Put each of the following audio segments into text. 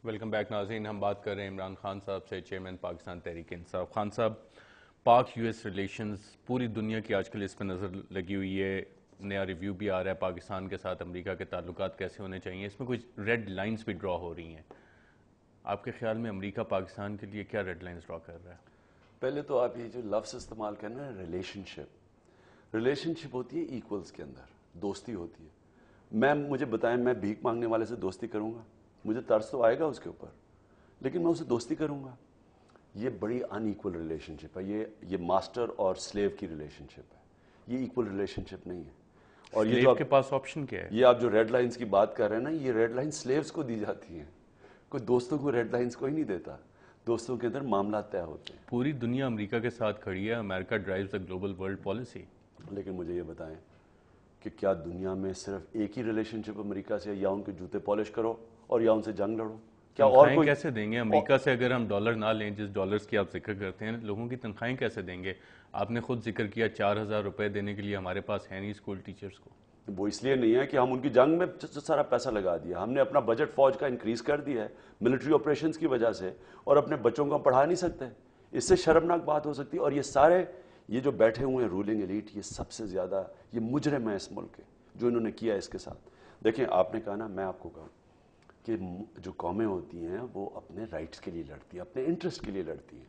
Welcome back ناظرین. ہم بات کر رہے ہیں عمران خان صاحب سے, چیئرمین پاکستان تحریک انصاف. خان صاحب, پاک یو ایس ریلیشنز پوری دنیا کی آج کل اس پہ نظر لگی ہوئی ہے. نیا ریویو بھی آ رہا ہے پاکستان کے ساتھ امریکہ کے تعلقات کیسے ہونے چاہیے. اس میں کچھ ریڈ لائنز بھی ڈرا ہو رہی ہیں. آپ کے خیال میں امریکہ پاکستان کے لیے کیا ریڈ لائنز ڈرا کر رہا ہے؟ پہلے تو آپ یہ جو لفظ استعمال کرنا ہے ریلیشن شپ ہوتی ہے ایکولز کے اندر, دوستی ہوتی ہے. مجھے بتائیں, میں بھیک مانگنے والے سے دوستی کروں گا؟ مجھے ترس تو آئے گا اس کے اوپر, لیکن میں اسے دوستی کروں گا. یہ بڑی ان ایکول ریلیشن شپ ہے. یہ ماسٹر اور سلیو کی ریلیشن شپ ہے. یہ ایکول ریلیشن شپ نہیں ہے. اور یہ جو کے پاس آپشن کیا ہے, یہ آپ جو ریڈ لائنز کی بات کر رہے ہیں نا, یہ ریڈ لائن سلیوز کو دی جاتی ہیں. کوئی دوستوں کو ریڈ لائنز کوئی نہیں دیتا. دوستوں کے اندر معاملات طے ہوتے ہیں. پوری دنیا امریکہ کے ساتھ کھڑی ہے. امریکہ drives the global world policy. لیکن مجھے یہ بتائیں کہ کیا دنیا میں صرف ایک ہی ریلیشن شپ امریکہ سے, یا ان کے جوتے پالش کرو اور یا ان سے جنگ لڑو؟ کیا اور تنخواہیں کیسے دیں گے امریکہ سے اگر ہم ڈالر نہ لیں؟ جس ڈالرز کی آپ ذکر کرتے ہیں, لوگوں کی تنخواہیں کیسے دیں گے؟ آپ نے خود ذکر کیا 4,000 روپے دینے کے لیے ہمارے پاس ہے نہیں اسکول ٹیچرز کو. وہ اس لیے نہیں ہے کہ ہم ان کی جنگ میں سارا پیسہ لگا دیا. ہم نے اپنا بجٹ فوج کا انکریز کر دیا ہے ملٹری آپریشنز کی وجہ سے, اور اپنے بچوں کو پڑھا نہیں سکتے. اس سے شرمناک بات ہو سکتی ہے. اور یہ جو بیٹھے ہوئے ہیں رولنگ ایلیٹ, یہ سب سے زیادہ یہ مجرم ہے اس ملک کے, جو انہوں نے کیا اس کے ساتھ. دیکھیں, آپ نے کہا نا, میں آپ کو کہوں کہ جو قومیں ہوتی ہیں وہ اپنے رائٹس کے لیے لڑتی ہیں, اپنے انٹرسٹ کے لیے لڑتی ہیں.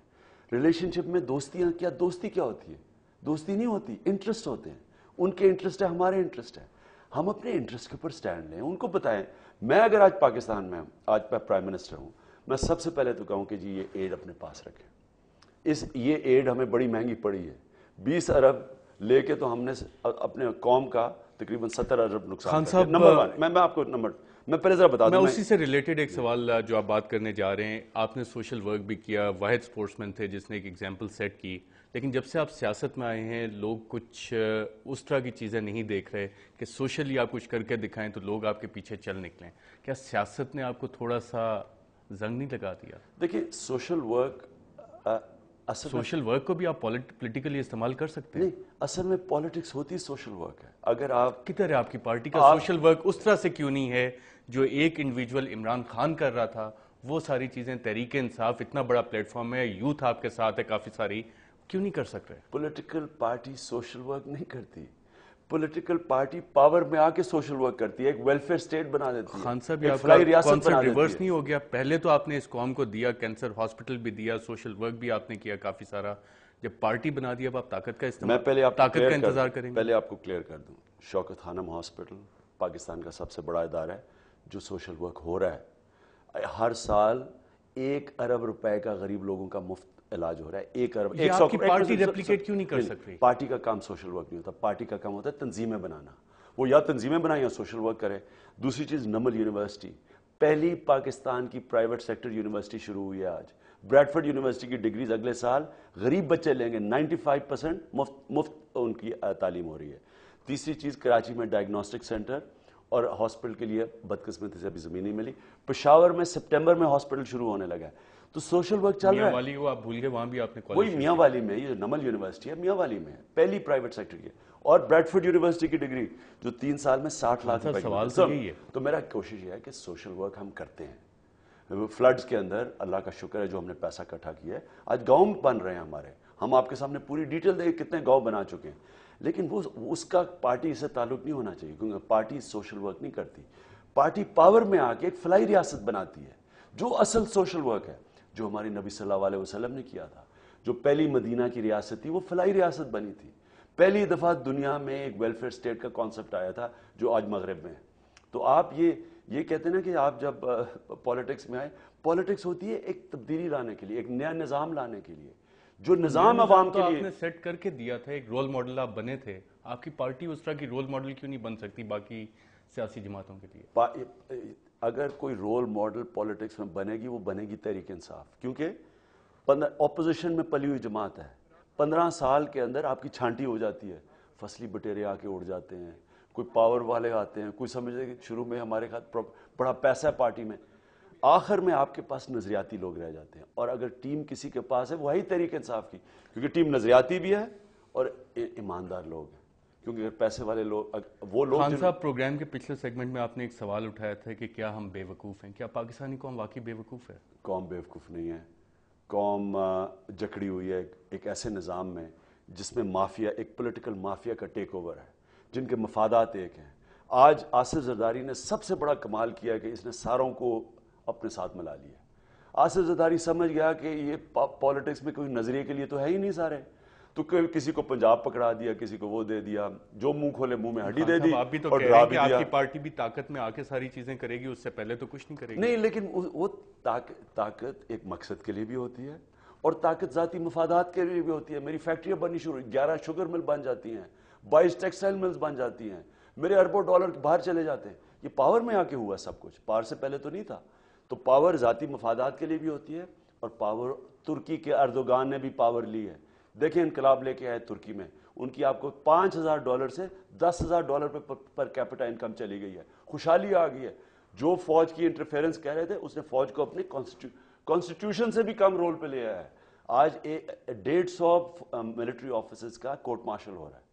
ریلیشن شپ میں دوستیاں دوستی کیا ہوتی ہے؟ دوستی نہیں ہوتی, انٹرسٹ ہوتے ہیں. ان کے انٹرسٹ ہے, ہمارے انٹرسٹ ہے. ہم اپنے انٹرسٹ کے اوپر سٹینڈ لیں, ان کو بتائیں. میں اگر آج پاکستان میں ہوں, آج میں پرائم منسٹر ہوں, میں سب سے پہلے تو کہوں کہ جی یہ ایڈ اپنے پاس رکھیں. یہ ایڈ ہمیں بڑی مہنگی پڑی ہے. 20 ارب لے کے تو ہم نے اپنے قوم کا تقریباً 70 ارب نقصان کر دیا. نمبر 1, میں آپ کو میں پہلے ذرا بتا دوں. میں اسی سے ریلیٹڈ ایک سوال جو آپ بات کرنے جا رہے ہیں, آپ نے سوشل ورک بھی کیا, واحد اسپورٹس مین تھے جس نے ایک ایگزامپل سیٹ کی, لیکن جب سے آپ سیاست میں آئے ہیں لوگ کچھ اس طرح کی چیزیں نہیں دیکھ رہے کہ سوشلی آپ کچھ کر کے دکھائیں تو لوگ آپ کے پیچھے چل نکلیں. کیا سیاست نے آپ کو تھوڑا سا زنگ نہیں لگا دیا؟ دیکھیں, سوشل ورک کو بھی آپ پولیٹیکلی استعمال کر سکتے ہیں. نہیں, اصل میں پالیٹکس ہوتی سوشل ورک ہے. اگر آپ کدھر ہے آپ کی پارٹی کا سوشل ورک اس طرح سے کیوں نہیں ہے جو ایک انڈیویجول عمران خان کر رہا تھا؟ وہ ساری چیزیں, تحریک انصاف اتنا بڑا پلیٹ فارم ہے, یوتھ آپ کے ساتھ ہے کافی ساری, کیوں نہیں کر سک رہے؟ پولیٹیکل پارٹی سوشل ورک نہیں کرتی. پولیٹیکل پارٹی پاور میں آ کے سوشل ورک کرتی ہے, ایک ویلفیئر سٹیٹ بنا دیتی ہے. خان صاحب, ایک فلائی ریاست بنا کانسیپٹ دیتی ریورس ہے. نہیں ہو گیا؟ پہلے تو آپ نے اس قوم کو دیا, کینسر ہاسپٹل بھی دیا, سوشل ورک بھی آپ نے کیا کافی سارا. جب پارٹی بنا دیا اب آپ طاقت کا استعمال, میں پہلے طاقت کا انتظار کریں گے. پہلے آپ کو کلیئر کر دوں, شوکت خانم ہاسپٹل پاکستان کا سب سے بڑا ادارہ ہے جو سوشل ورک ہو رہا ہے. ہر سال 1 ارب روپے کا غریب لوگوں کا مفت علاج ہو رہا ہے. 1 ارب. یہ آپ کی پارٹی ریپلیکیٹ کیوں نہیں کر سک رہی؟ پارٹی کا کام سوشل ورک نہیں ہوتا. پارٹی کا کام ہوتا ہے تنظیمیں بنانا. وہ یا تنظیمیں بنائیں یا سوشل ورک کرے. دوسری چیز, نمل یونیورسٹی, پہلی پاکستان کی پرائیویٹ سیکٹر یونیورسٹی شروع ہوئی ہے آج. بریڈفورڈ یونیورسٹی کی ڈگریز اگلے سال غریب بچے لیں گے. 95% مفت ان کی تعلیم ہو رہی ہے. تیسری چیز, کراچی میں ڈائگنوسٹک سینٹر اور ہاسپٹل کے لیے بدقسمتی سے ابھی زمین نہیں ملی. پشاور میں سپٹمبر میں ہاسپٹل شروع ہونے لگا ہے. تو سوشل ورک چل رہا ہے. میاں والی وہ آپ بھول گئے, وہاں بھی آپ نے وہی میاں والی میں, یہ جو نمل یونیورسٹی ہے میاں والی میں ہے, پہلی پرائیویٹ سیکٹر کی. اور بریڈفورڈ یونیورسٹی کی ڈگری جو 3 سال میں 60 لاکھ روپے. سوال تو یہی ہے. تو میرا کوشش یہ ہے کہ سوشل ورک ہم کرتے ہیں. فلڈز کے اندر اللہ کا شکر ہے جو ہم نے پیسہ اکٹھا کیا ہے, آج گاؤں بن رہے ہیں ہمارے. ہم آپ کے سامنے پوری ڈیٹیل دیں کتنے گاؤں بنا چکے ہیں. لیکن وہ اس کا پارٹی سے تعلق نہیں ہونا چاہیے, کیونکہ پارٹی سوشل ورک نہیں کرتی. پارٹی پاور میں آ کے ایک فلائی ریاست بناتی ہے, جو اصل سوشل ورک ہے, جو ہماری نبی صلی اللہ علیہ وسلم نے کیا تھا. جو پہلی مدینہ کی ریاست تھی وہ فلائی ریاست بنی تھی. پہلی دفعہ دنیا میں ایک ویلفیئر سٹیٹ کا کانسیپٹ آیا تھا جو آج مغرب میں ہے. تو آپ یہ کہتے ہیں نا کہ آپ جب پالیٹکس میں آئے, پالیٹکس ہوتی ہے ایک تبدیلی لانے کے لیے, ایک نیا نظام لانے کے لیے, جو نظام عوام کے لیے. آپ نے سیٹ کر کے دیا تھا, ایک رول ماڈل آپ بنے تھے. آپ کی پارٹی اس طرح کی رول ماڈل کیوں نہیں بن سکتی باقی سیاسی جماعتوں کے لیے؟ اگر کوئی رول ماڈل پالیٹکس میں بنے گی, وہ بنے گی تحریک انصاف, کیونکہ اپوزیشن میں پلی ہوئی جماعت ہے. 15 سال کے اندر آپ کی چھانٹی ہو جاتی ہے, فصلی بٹیرے آ کے اڑ جاتے ہیں, کوئی پاور والے آتے ہیں, کوئی سمجھے کہ شروع میں ہمارے خاطر بڑا پیسہ ہے پارٹی میں, آخر میں آپ کے پاس نظریاتی لوگ رہ جاتے ہیں. اور اگر ٹیم کسی کے پاس ہے وہی تحریک انصاف کی, کیونکہ ٹیم نظریاتی بھی ہے اور ایماندار لوگ ہیں. کیونکہ اگر پیسے والے لوگ وہ لوگ خان صاحب پروگرام کے پچھلے سیگمنٹ میں آپ نے ایک سوال اٹھایا تھا کہ کیا ہم بے وقوف ہیں؟ کیا پاکستانی قوم واقعی بے وقوف ہے؟ قوم بے وقوف نہیں ہے. قوم جکڑی ہوئی ہے ایک ایسے نظام میں جس میں مافیا، ایک پولیٹیکل مافیا کا ٹیک اوور ہے، جن کے مفادات ایک ہیں. آج آصف زرداری نے سب سے بڑا کمال کیا کہ اس نے ساروں کو اپنے ساتھ ملا لیا. آصف زرداری سمجھ گیا کہ یہ پالیٹکس میں کوئی نظریے کے لیے تو ہے ہی نہیں سارے، تو کسی کو پنجاب پکڑا دیا، کسی کو وہ دے دیا، جو منہ کھولے منہ میں ہڈی دے دی آپ بھی تو اور کہہ رہے ڈرا ہیں بھی کہ آپ دیا. کی پارٹی بھی طاقت میں آ کے ساری چیزیں کرے گی، اس سے پہلے تو کچھ نہیں کرے گی. نہیں، لیکن وہ طاقت ایک مقصد کے لیے بھی ہوتی ہے اور طاقت ذاتی مفادات کے لیے بھی ہوتی ہے. میری فیکٹریاں بننی شروع، 11 شوگر مل بن جاتی ہیں، 22 ٹیکسٹائل ملز بن جاتی ہیں، میرے اربوں ڈالر باہر چلے جاتے ہیں. یہ پاور میں آ کے ہوا سب کچھ، پاور سے پہلے تو نہیں تھا. تو پاور ذاتی مفادات کے لیے بھی ہوتی ہے، اور پاور ترکی کے اردوغان نے بھی پاور لی ہے. دیکھیں انقلاب لے کے آئے ترکی میں، ان کی آپ کو $5,000 سے $10,000 پر کیپٹا انکم چلی گئی ہے. خوشحالی آ گئی ہے. جو فوج کی انٹرفیرنس کہہ رہے تھے، اس نے فوج کو اپنے کانسٹیٹیوشن سے بھی کم رول پہ لے آیا ہے. آج 150 ملٹری آفیسرز کا کورٹ مارشل ہو رہا ہے.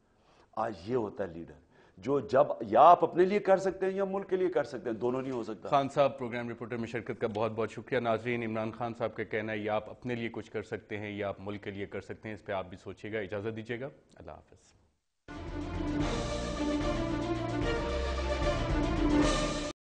آج یہ ہوتا ہے لیڈر جو جب یا آپ اپنے لیے کر سکتے ہیں یا ملک کے لیے کر سکتے ہیں، دونوں نہیں ہو سکتا. خان صاحب پروگرام رپورٹر میں شرکت کا بہت بہت شکریہ. ناظرین، عمران خان صاحب کا کہنا ہے یا آپ اپنے لیے کچھ کر سکتے ہیں یا آپ ملک کے لیے کر سکتے ہیں. اس پہ آپ بھی سوچیے گا. اجازت دیجیے گا. اللہ حافظ.